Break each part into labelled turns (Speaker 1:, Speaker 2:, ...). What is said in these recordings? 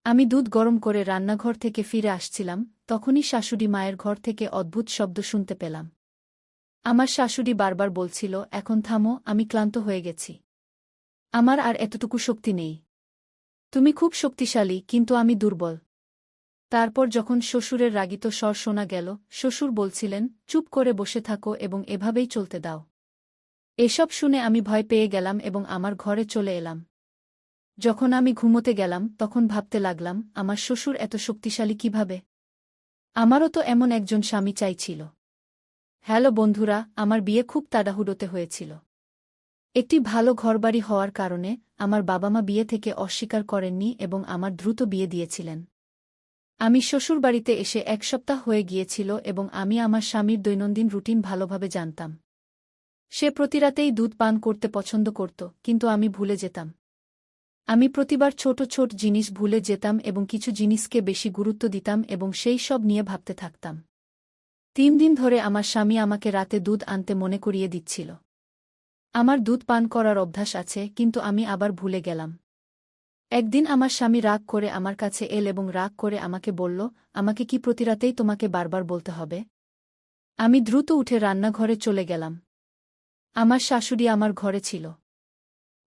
Speaker 1: আমি দুধ গরম করে রান্নাঘর থেকে ফিরে আসছিলাম, তখনই শাশুড়ি মায়ের ঘর থেকে অদ্ভুত শব্দ শুনতে পেলাম। আমার শাশুড়ি বারবার বলছিল, এখন থামো, আমি ক্লান্ত হয়ে গেছি। আমার আর এতটুকু শক্তি নেই। তুমি খুব শক্তিশালী, কিন্তু আমি দুর্বল। তারপর যখন শ্বশুরের রাগিত স্বর শোনা গেল, শ্বশুর বলছিলেন, চুপ করে বসে থাকো এবং এভাবেই চলতে দাও। এসব শুনে আমি ভয় পেয়ে গেলাম এবং আমার ঘরে চলে এলাম। যখন আমি ঘুমোতে গেলাম তখন ভাবতে লাগলাম, আমার শ্বশুর এত শক্তিশালী কিভাবে? আমারও তো এমন একজন স্বামী চাইছিল। হ্যালো বন্ধুরা, আমার বিয়ে খুব তাড়াহুড়োতে হয়েছিল। একটি ভালো ঘরবাড়ি হওয়ার কারণে আমার বাবা মা বিয়ে থেকে অস্বীকার করেননি এবং আমার দ্রুত বিয়ে দিয়েছিলেন। আমি শ্বশুরবাড়িতে এসে 1 সপ্তাহ হয়ে গিয়েছিল এবং আমি আমার স্বামীর দৈনন্দিন রুটিন ভালোভাবে জানতাম। সে প্রতিরাতেই দুধ পান করতে পছন্দ করত, কিন্তু আমি ভুলে যেতাম। আমি প্রতিবার ছোট ছোট জিনিস ভুলে যেতাম এবং কিছু জিনিসকে বেশি গুরুত্ব দিতাম এবং সেই সব নিয়ে ভাবতে থাকতাম। 3 দিন ধরে আমার স্বামী আমাকে রাতে দুধ আনতে মনে করিয়ে দিচ্ছিল। আমার দুধ পান করার অভ্যাস আছে, কিন্তু আমি আবার ভুলে গেলাম। একদিন আমার স্বামী রাগ করে আমার কাছে এল এবং রাগ করে আমাকে বলল, আমাকে কি প্রতিরাতেই তোমাকে বারবার বলতে হবে? আমি দ্রুত উঠে রান্নাঘরে চলে গেলাম। আমার শাশুড়ি আমার ঘরে ছিল।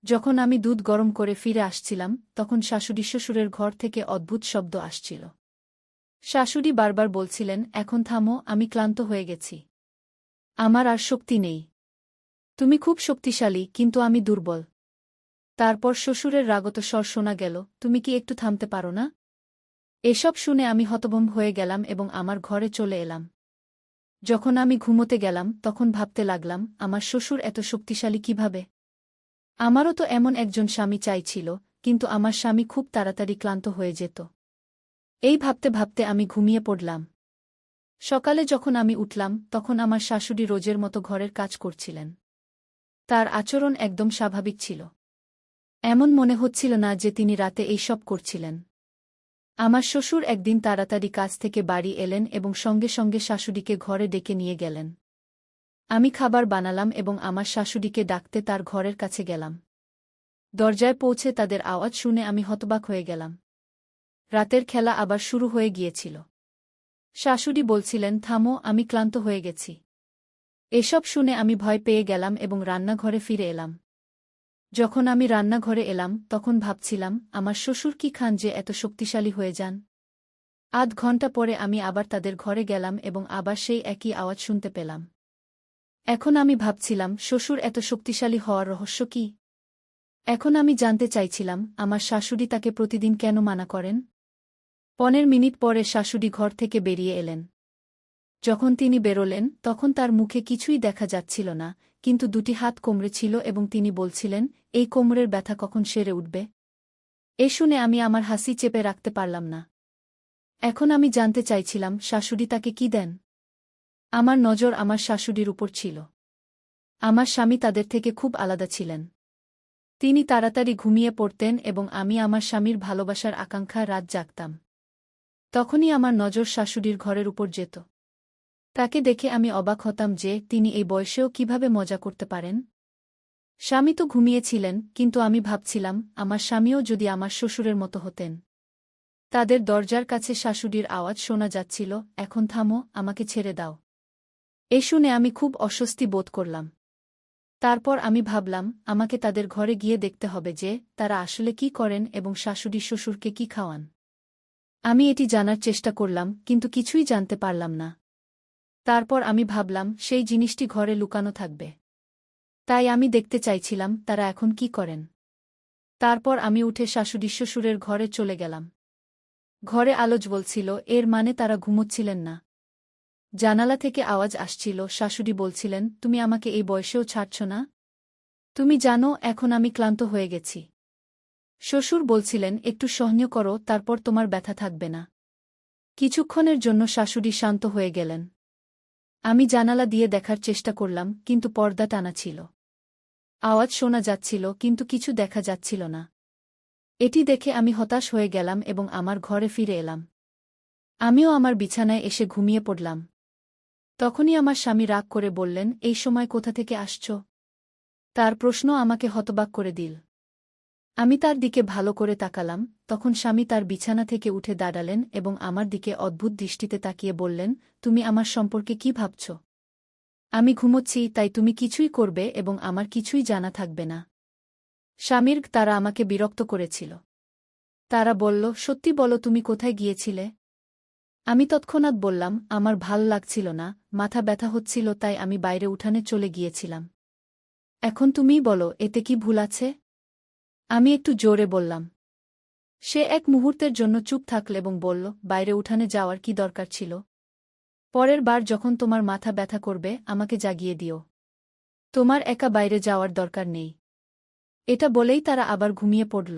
Speaker 1: যখন আমি দুধ গরম করে ফিরে আসছিলাম তখন শাশুড়ি শ্বশুরের ঘর থেকে অদ্ভুত শব্দ আসছিল। শাশুড়ি বারবার বলছিলেন, এখন থামো, আমি ক্লান্ত হয়ে গেছি। আমার আর শক্তি নেই। তুমি খুব শক্তিশালী, কিন্তু আমি দুর্বল। তারপর শ্বশুরের রাগত স্বর শোনা গেল, তুমি কি একটু থামতে পারো না? এসব শুনে আমি হতভম্ব হয়ে গেলাম এবং আমার ঘরে চলে এলাম। যখন আমি ঘুমোতে গেলাম তখন ভাবতে লাগলাম, আমার শ্বশুর এত শক্তিশালী কিভাবে? আমারও তো এমন একজন স্বামী চাইছিল, কিন্তু আমার স্বামী খুব তাড়াতাড়ি ক্লান্ত হয়ে যেত। এই ভাবতে ভাবতে আমি ঘুমিয়ে পড়লাম। সকালে যখন আমি উঠলাম তখন আমার শাশুড়ি রোজের মতো ঘরের কাজ করছিলেন। তার আচরণ একদম স্বাভাবিক ছিল। এমন মনে হচ্ছিল না যে তিনি রাতে এই সব করছিলেন। আমার শ্বশুর একদিন তাড়াতাড়ি কাজ থেকে বাড়ি এলেন এবং সঙ্গে সঙ্গে শাশুড়িকে ঘরে ডেকে নিয়ে গেলেন। আমি খাবার বানালাম এবং আমার শাশুড়িকে ডাকতে তার ঘরের কাছে গেলাম। দরজায় পৌঁছে তাদের আওয়াজ শুনে আমি হতবাক হয়ে গেলাম। রাতের খেলা আবার শুরু হয়ে গিয়েছিল। শাশুড়ি বলছিলেন, থামো, আমি ক্লান্ত হয়ে গেছি। এসব শুনে আমি ভয় পেয়ে গেলাম এবং রান্নাঘরে ফিরে এলাম। যখন আমি রান্নাঘরে এলাম তখন ভাবছিলাম, আমার শ্বশুর কি খান যে এত শক্তিশালী হয়ে যান? আধ ঘন্টা পরে আমি আবার তাদের ঘরে গেলাম এবং আবার সেই একই আওয়াজ শুনতে পেলাম। এখন আমি ভাবছিলাম, শ্বশুর এত শক্তিশালী হওয়ার রহস্য কি? এখন আমি জানতে চাইছিলাম, আমার শাশুড়ি তাকে প্রতিদিন কেন মানা করেন? 15 মিনিট পরে শাশুড়ি ঘর থেকে বেরিয়ে এলেন। যখন তিনি বেরোলেন তখন তার মুখে কিছুই দেখা যাচ্ছিল না, কিন্তু 2টি হাত কোমরে ছিল এবং তিনি বলছিলেন, এই কোমরের ব্যথা কখন সেরে উঠবে? এ শুনে আমি আমার হাসি চেপে রাখতে পারলাম না। এখন আমি জানতে চাইছিলাম, শাশুড়ি তাকে কি দেন? আমার নজর আমার শাশুড়ির উপর ছিল। আমার স্বামী তাদের থেকে খুব আলাদা ছিলেন। তিনি তাড়াতাড়ি ঘুমিয়ে পড়তেন এবং আমি আমার স্বামীর ভালোবাসার আকাঙ্ক্ষা রাত জাগতাম। তখনই আমার নজর শাশুড়ির ঘরের উপর যেত। তাকে দেখে আমি অবাক হতাম যে তিনি এই বয়সেও কিভাবে মজা করতে পারেন। স্বামী তো ঘুমিয়েছিলেন, কিন্তু আমি ভাবছিলাম, আমার স্বামীও যদি আমার শ্বশুরের মতো হতেন। তাদের দরজার কাছে শাশুড়ির আওয়াজ শোনা যাচ্ছিল, এখন থামো, আমাকে ছেড়ে দাও। এ শুনে আমি খুব অস্বস্তি বোধ করলাম। তারপর আমি ভাবলাম, আমাকে তাদের ঘরে গিয়ে দেখতে হবে যে তারা আসলে কি করেন এবং শাশুড়ি শ্বশুরকে কি খাওয়ান। আমি এটি জানার চেষ্টা করলাম, কিন্তু কিছুই জানতে পারলাম না। তারপর আমি ভাবলাম, সেই জিনিসটি ঘরে লুকানো থাকবে। তাই আমি দেখতে চাইছিলাম তারা এখন কি করেন। তারপর আমি উঠে শাশুড়ি শ্বশুরের ঘরে চলে গেলাম। ঘরে আলো জ্বলছিল, এর মানে তারা ঘুমোচ্ছিলেন না। জানালা থেকে আওয়াজ আসছিল, শাশুড়ি বলছিলেন, তুমি আমাকে এই বয়সেও ছাড়ছ না? তুমি জানো এখন আমি ক্লান্ত হয়ে গেছি। শ্বশুর বলছিলেন, একটু সহ্য করো, তারপর তোমার ব্যথা থাকবে না। কিছুক্ষণের জন্য শাশুড়ি শান্ত হয়ে গেলেন। আমি জানালা দিয়ে দেখার চেষ্টা করলাম, কিন্তু পর্দা টানা ছিল। আওয়াজ শোনা যাচ্ছিল, কিন্তু কিছু দেখা যাচ্ছিল না। এটি দেখে আমি হতাশ হয়ে গেলাম এবং আমার ঘরে ফিরে এলাম। আমিও আমার বিছানায় এসে ঘুমিয়ে পড়লাম। তখনই আমার স্বামী রাগ করে বললেন, এই সময় কোথা থেকে আসছ? তার প্রশ্ন আমাকে হতবাক করে দিল। আমি তার দিকে ভালো করে তাকালাম, তখন স্বামী তার বিছানা থেকে উঠে দাঁড়ালেন এবং আমার দিকে অদ্ভুত দৃষ্টিতে তাকিয়ে বললেন, তুমি আমার সম্পর্কে কি ভাবছ? আমি ঘুমোচ্ছি, তাই তুমি কিছুই করবে এবং আমার কিছুই জানা থাকবে না। স্বামীর তারা আমাকে বিরক্ত করেছিল। তারা বলল, সত্যি বলো তুমি কোথায় গিয়েছিলে? আমি তৎক্ষণাৎ বললাম, আমার ভাল লাগছিল না, মাথা ব্যথা হচ্ছিল, তাই আমি বাইরে উঠানে চলে গিয়েছিলাম। এখন তুমিই বলো, এতে কি ভুল আছে? আমি একটু জোরে বললাম। সে এক মুহূর্তের জন্য চুপ থাকল এবং বলল, বাইরে উঠানে যাওয়ার কি দরকার ছিল? পরের বার যখন তোমার মাথা ব্যথা করবে আমাকে জাগিয়ে দিও। তোমার একা বাইরে যাওয়ার দরকার নেই। এটা বলেই তারা আবার ঘুমিয়ে পড়ল।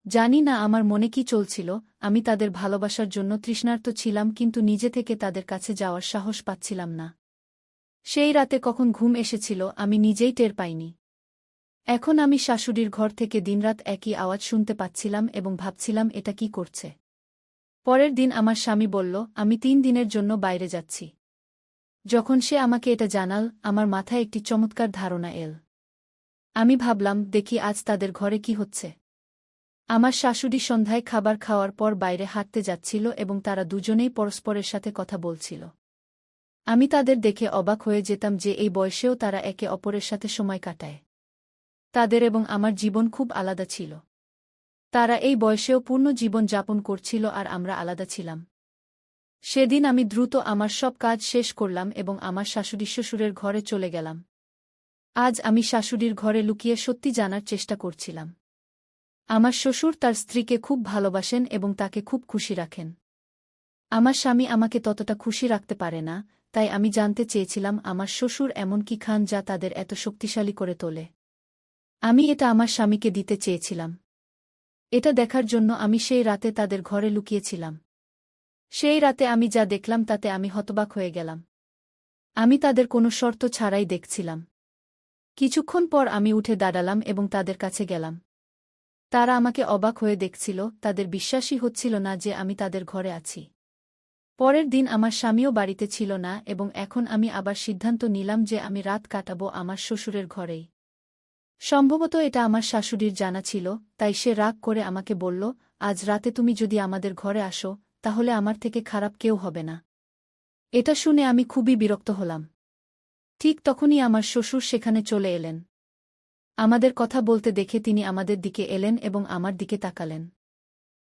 Speaker 1: জানি না আমার মনে কি চলছিল, আমি তাদের ভালোবাসার জন্য তৃষ্ণার্ত ছিলাম, কিন্তু নিজে থেকে তাদের কাছে যাওয়ার সাহস পাচ্ছিলাম না। সেই রাতে কখন ঘুম এসেছিল আমি নিজেই টের পাইনি। এখন আমি শাশুড়ির ঘর থেকে দিনরাত একই আওয়াজ শুনতে পাচ্ছিলাম এবং ভাবছিলাম এটা কি করছে। পরের দিন আমার স্বামী বলল, আমি 3 দিনের জন্য বাইরে যাচ্ছি। যখন সে আমাকে এটা জানাল, আমার মাথায় একটি চমৎকার ধারণা এল। আমি ভাবলাম, দেখি আজ তাদের ঘরে কি হচ্ছে। আমার শাশুড়ি সন্ধ্যায় খাবার খাওয়ার পর বাইরে হাঁটতে যাচ্ছিল এবং তারা দুজনেই পরস্পরের সাথে কথা বলছিল। আমি তাদের দেখে অবাক হয়ে যেতাম যে এই বয়সেও তারা একে অপরের সাথে সময় কাটায়। তাদের এবং আমার জীবন খুব আলাদা ছিল। তারা এই বয়সেও পূর্ণ জীবন যাপন করছিল আর আমরা আলাদা ছিলাম। সেদিন আমি দ্রুত আমার সব কাজ শেষ করলাম এবং আমার শাশুড়ি শ্বশুরের ঘরে চলে গেলাম। আজ আমি শাশুড়ির ঘরে লুকিয়ে সত্যি জানার চেষ্টা করছিলাম। আমার শ্বশুর তার স্ত্রীকে খুব ভালোবাসেন এবং তাকে খুব খুশি রাখেন। আমার স্বামী আমাকে ততটা খুশি রাখতে পারে না, তাই আমি জানতে চেয়েছিলাম আমার শ্বশুর এমন কি খান যা তাদের এত শক্তিশালী করে তোলে। আমি এটা আমার স্বামীকে দিতে চেয়েছিলাম। এটা দেখার জন্য আমি সেই রাতে তাদের ঘরে লুকিয়েছিলাম। সেই রাতে আমি যা দেখলাম তাতে আমি হতবাক হয়ে গেলাম। আমি তাদের কোনো শর্ত ছাড়াই দেখছিলাম। কিছুক্ষণ পর আমি উঠে দাঁড়ালাম এবং তাদের কাছে গেলাম। তারা আমাকে অবাক হয়ে দেখছিল, তাদের বিশ্বাসই হচ্ছিল না যে আমি তাদের ঘরে আছি। পরের দিন আমার স্বামীও বাড়িতে ছিল না এবং এখন আমি আবার সিদ্ধান্ত নিলাম যে আমি রাত কাটাবো আমার শ্বশুরের ঘরেই। সম্ভবত এটা আমার শাশুড়ির জানা ছিল, তাই সে রাগ করে আমাকে বলল, আজ রাতে তুমি যদি আমাদের ঘরে আসো, তাহলে আমার থেকে খারাপ কেউ হবে না। এটা শুনে আমি খুবই বিরক্ত হলাম। ঠিক তখনই আমার শ্বশুর সেখানে চলে এলেন। আমাদের কথা বলতে দেখে তিনি আমাদের দিকে এলেন এবং আমার দিকে তাকালেন।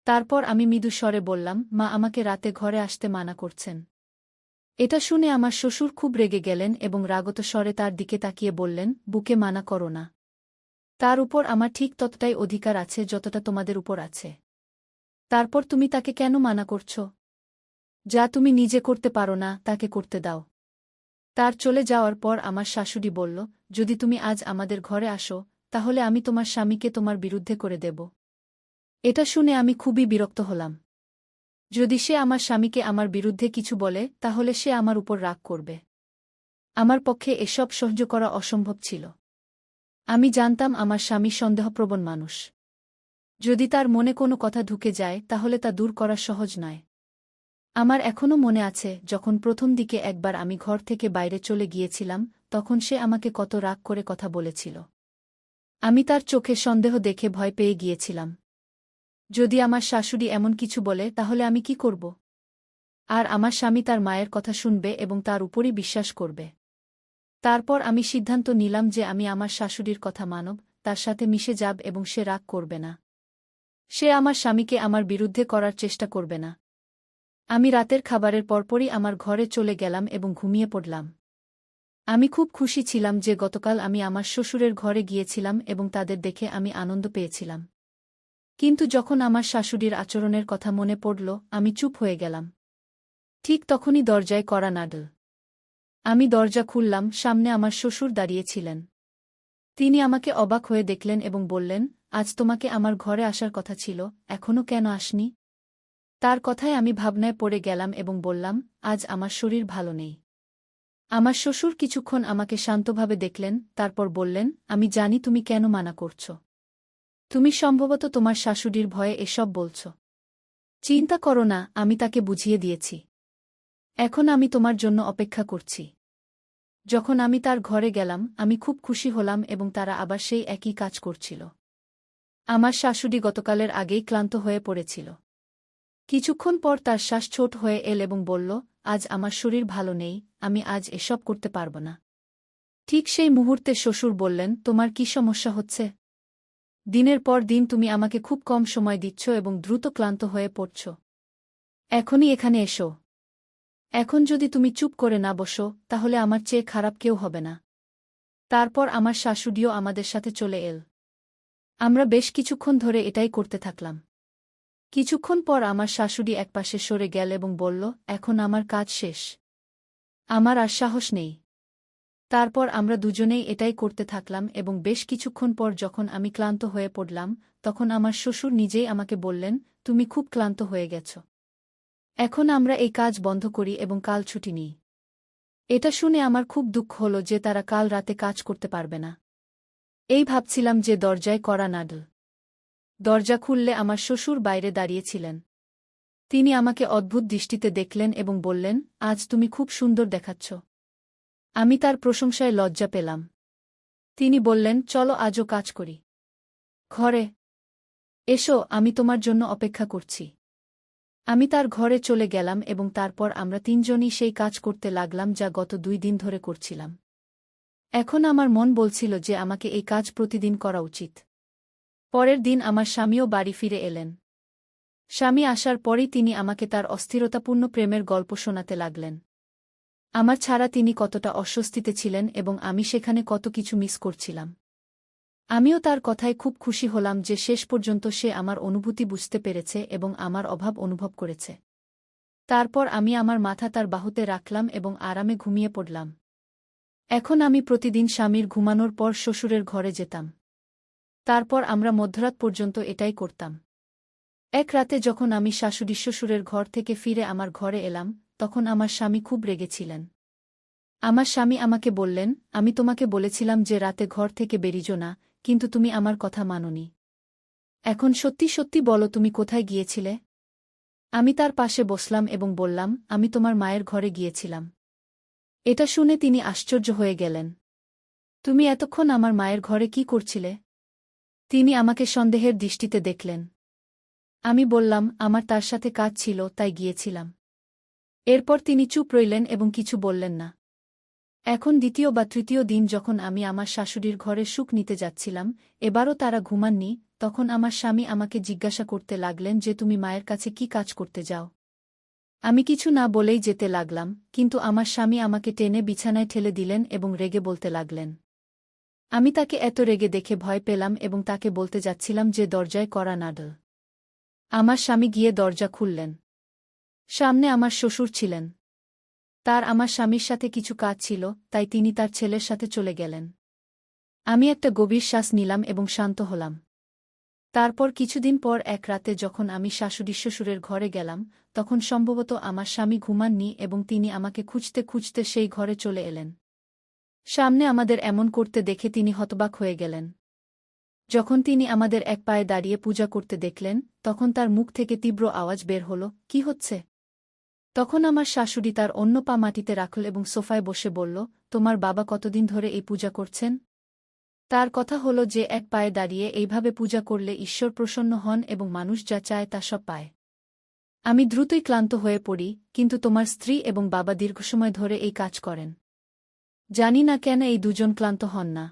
Speaker 1: তারপর আমি মৃদু স্বরে বললাম, মা আমাকে রাতে ঘরে আসতে মানা করছেন। এটা শুনে আমার শ্বশুর খুব রেগে গেলেন এবং রাগত স্বরে তার দিকে তাকিয়ে বললেন, বুকে মানা করো না। তার উপর আমার ঠিক ততটাই অধিকার আছে যতটা তোমাদের উপর আছে। তারপর তুমি তাকে কেন মানা করছ? যা তুমি নিজে করতে পারো না তাকে করতে দাও। তার চলে যাওয়ার পর আমার শাশুড়ি বলল, যদি তুমি আজ আমাদের ঘরে আসো, তাহলে আমি তোমার স্বামীকে তোমার বিরুদ্ধে করে দেব। এটা শুনে আমি খুবই বিরক্ত হলাম। যদি সে আমার স্বামীকে আমার বিরুদ্ধে কিছু বলে, তাহলে সে আমার উপর রাগ করবে। আমার পক্ষে এসব সহ্য করা অসম্ভব ছিল। আমি জানতাম আমার স্বামী সন্দেহপ্রবণ মানুষ। যদি তার মনে কোনো কথা ঢুকে যায় তাহলে তা দূর করা সহজ নয়। আমার এখনও মনে আছে, যখন প্রথম দিকে একবার আমি ঘর থেকে বাইরে চলে গিয়েছিলাম, তখন সে আমাকে কত রাগ করে কথা বলেছিল। আমি তার চোখে সন্দেহ দেখে ভয় পেয়ে গিয়েছিলাম। যদি আমার শাশুড়ি এমন কিছু বলে তাহলে আমি কি করব? আর আমার স্বামী তার মায়ের কথা শুনবে এবং তার উপরই বিশ্বাস করবে। তারপর আমি সিদ্ধান্ত নিলাম যে আমি আমার শাশুড়ির কথা মানব, তার সাথে মিশে যাব এবং সে রাগ করবে না। সে আমার স্বামীকে আমার বিরুদ্ধে করার চেষ্টা করবে না। আমি রাতের খাবারের পরপরই আমার ঘরে চলে গেলাম এবং ঘুমিয়ে পড়লাম। আমি খুব খুশি ছিলাম যে গতকাল আমি আমার শ্বশুরের ঘরে গিয়েছিলাম এবং তাদের দেখে আমি আনন্দ পেয়েছিলাম। কিন্তু যখন আমার শাশুড়ির আচরণের কথা মনে পড়ল, আমি চুপ হয়ে গেলাম। ঠিক তখনই দরজায় কড়া নাড়ল। আমি দরজা খুললাম, সামনে আমার শ্বশুর দাঁড়িয়েছিলেন। তিনি আমাকে অবাক হয়ে দেখলেন এবং বললেন, আজ তোমাকে আমার ঘরে আসার কথা ছিল, এখনও কেন আসনি? তার কথায় আমি ভাবনায় পড়ে গেলাম এবং বললাম, আজ আমার শরীর ভালো নেই। আমার শ্বশুর কিছুক্ষণ আমাকে শান্তভাবে দেখলেন, তারপর বললেন, আমি জানি তুমি কেন মানা করছ। তুমি সম্ভবত তোমার শাশুড়ির ভয়ে এসব বলছ। চিন্তা করো না, আমি তাকে বুঝিয়ে দিয়েছি। এখন আমি তোমার জন্য অপেক্ষা করছি। যখন আমি তার ঘরে গেলাম, আমি খুব খুশি হলাম এবং তারা আবার সেই একই কাজ করছিল। আমার শাশুড়ি গতকালের আগেই ক্লান্ত হয়ে পড়েছিল। কিছুক্ষণ পর তার শ্বাস ছোট হয়ে এল এবং বলল, আজ আমার শরীর ভালো নেই, আমি আজ এসব করতে পারব না। ঠিক সেই মুহূর্তে শ্বশুর বললেন, তোমার কি সমস্যা হচ্ছে? দিনের পর দিন তুমি আমাকে খুব কম সময় দিচ্ছ এবং দ্রুত ক্লান্ত হয়ে পড়ছ। এখনই এখানে এসো। এখন যদি তুমি চুপ করে না বসো, তাহলে আমার চেয়ে খারাপ কেউ হবে না। তারপর আমার শাশুড়িও আমাদের সাথে চলে এল। আমরা বেশ কিছুক্ষণ ধরে এটাই করতে থাকলাম। কিছুক্ষণ পর আমার শাশুড়ি একপাশে সরে গেল এবং বলল, এখন আমার কাজ শেষ। আমার আর সাহস নেই। তারপর আমরা দুজনেই এটাই করতে থাকলাম এবং বেশ কিছুক্ষণ পর যখন আমি ক্লান্ত হয়ে পড়লাম, তখন আমার শ্বশুর নিজেই আমাকে বললেন, তুমি খুব ক্লান্ত হয়ে গেছ। এখন আমরা এই কাজ বন্ধ করি এবং কাল ছুটি নিই। এটা শুনে আমার খুব দুঃখ হল যে তারা কাল রাতে কাজ করতে পারবে না। এই ভাবছিলাম যে দরজায় কড়া নাড়ল। দরজা খুললে আমার শ্বশুর বাইরে দাঁড়িয়েছিলেন। তিনি আমাকে অদ্ভুত দৃষ্টিতে দেখলেন এবং বললেন, আজ তুমি খুব সুন্দর দেখাচ্ছ। আমি তার প্রশংসায় লজ্জা পেলাম। তিনি বললেন, চলো আজও কাজ করি। ঘরে এসো, আমি তোমার জন্য অপেক্ষা করছি। আমি তার ঘরে চলে গেলাম এবং তারপর আমরা তিনজনই সেই কাজ করতে লাগলাম যা গত 2 দিন ধরে করছিলাম। এখন আমার মন বলছিল যে আমাকে এই কাজ প্রতিদিন করা উচিত। পরের দিন আমার স্বামীও বাড়ি ফিরে এলেন। স্বামী আসার পরই তিনি আমাকে তার অস্থিরতাপূর্ণ প্রেমের গল্প শোনাতে লাগলেন। আমার ছাড়া তিনি কতটা অস্বস্তিতে ছিলেন এবং আমি সেখানে কত কিছু মিস করছিলাম। আমিও তার কথায় খুব খুশি হলাম যে শেষ পর্যন্ত সে আমার অনুভূতি বুঝতে পেরেছে এবং আমার অভাব অনুভব করেছে। তারপর আমি আমার মাথা তার বাহুতে রাখলাম এবং আরামে ঘুমিয়ে পড়লাম। এখন আমি প্রতিদিন স্বামীর ঘুমানোর পর শ্বশুরের ঘরে যেতাম। তারপর আমরা মধ্যরাত পর্যন্ত এটাই করতাম। এক রাতে যখন আমি শাশুড়ি শ্বশুরের ঘর থেকে ফিরে আমার ঘরে এলাম, তখন আমার স্বামী খুব রেগেছিলেন। আমার স্বামী আমাকে বললেন, আমি তোমাকে বলেছিলাম যে রাতে ঘর থেকে বেরিজো না, কিন্তু তুমি আমার কথা মানোনি। এখন সত্যি সত্যি বলো তুমি কোথায় গিয়েছিলে? আমি তার পাশে বসলাম এবং বললাম, আমি তোমার মায়ের ঘরে গিয়েছিলাম। এটা শুনে তিনি আশ্চর্য হয়ে গেলেন। তুমি এতক্ষণ আমার মায়ের ঘরে কি করছিলে? তিনি আমাকে সন্দেহের দৃষ্টিতে দেখলেন। আমি বললাম, আমার তার সাথে কাজ ছিল, তাই গিয়েছিলাম। এরপর তিনি চুপ রইলেন এবং কিছু বললেন না। এখন দ্বিতীয় বা তৃতীয় দিন যখন আমি আমার শাশুড়ির ঘরে সুখ নিতে যাচ্ছিলাম, এবারও তারা ঘুমাননি, তখন আমার স্বামী আমাকে জিজ্ঞাসা করতে লাগলেন যে তুমি মায়ের কাছে কি কাজ করতে যাও? আমি কিছু না বলেই যেতে লাগলাম, কিন্তু আমার স্বামী আমাকে টেনে বিছানায় ঠেলে দিলেন এবং রেগে বলতে লাগলেন। আমি তাকে এত রেগে দেখে ভয় পেলাম এবং তাকে বলতে যাচ্ছিলাম যে দরজায় কড়া নাড়ল। আমার স্বামী গিয়ে দরজা খুললেন। সামনে আমার শ্বশুর ছিলেন। তার আমার স্বামীর সাথে কিছু কাজ ছিল, তাই তিনি তার ছেলের সাথে চলে গেলেন। আমি একটা গভীর শ্বাস নিলাম এবং শান্ত হলাম। তারপর কিছুদিন পর এক রাতে যখন আমি শাশুড়ি শ্বশুরের ঘরে গেলাম, তখন সম্ভবত আমার স্বামী ঘুমাননি এবং তিনি আমাকে খুঁজতে খুঁজতে সেই ঘরে চলে এলেন। সামনে আমাদের এমন করতে দেখে তিনি হতবাক হয়ে গেলেন। যখন তিনি আমাদের এক পায়ে দাঁড়িয়ে পূজা করতে দেখলেন, তখন তার মুখ থেকে তীব্র আওয়াজ বের হল, কি হচ্ছে? তখন আমার শাশুড়ি তার অন্য পা মাটিতে রাখল এবং সোফায় বসে বলল, তোমার বাবা কতদিন ধরে এই পূজা করছেন? তার কথা হল যে এক পায়ে দাঁড়িয়ে এইভাবে পূজা করলে ঈশ্বর প্রসন্ন হন এবং মানুষ যা চায় তা সব পায়। আমি দ্রুতই ক্লান্ত হয়ে পড়ি, কিন্তু তোমার স্ত্রী এবং বাবা দীর্ঘসময় ধরে এই কাজ করেন। জানি না কেন এই দুজন ক্লান্ত হন না।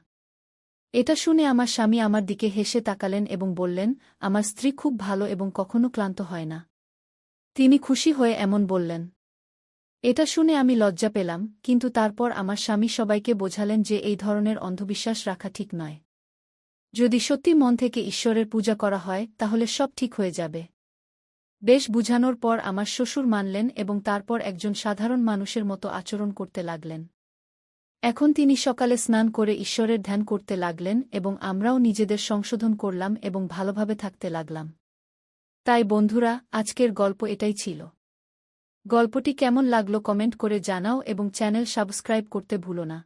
Speaker 1: এটা শুনে আমার স্বামী আমার দিকে হেসে তাকালেন এবং বললেন, আমার স্ত্রী খুব ভালো এবং কখনো ক্লান্ত হয় না। তিনি খুশি হয়ে এমন বললেন। এটা শুনে আমি লজ্জা পেলাম, কিন্তু তারপর আমার স্বামী সবাইকে বোঝালেন যে এই ধরনের অন্ধবিশ্বাস রাখা ঠিক নয়। যদি সত্যি মন থেকে ঈশ্বরের পূজা করা হয় তাহলে সব ঠিক হয়ে যাবে। বেশ বুঝানোর পর আমার শ্বশুর মানলেন এবং তারপর একজন সাধারণ মানুষের মতো আচরণ করতে লাগলেন। এখন তিনি সকালে স্নান করে ঈশ্বরের ধ্যান করতে লাগলেন এবং আমরাও নিজেদের সংশোধন করলাম এবং ভালোভাবে থাকতে লাগলাম। তাই বন্ধুরা, আজকের গল্প এটাই ছিল। গল্পটি কেমন লাগলো কমেন্ট করে জানাও এবং চ্যানেল সাবস্ক্রাইব করতে ভুলো না।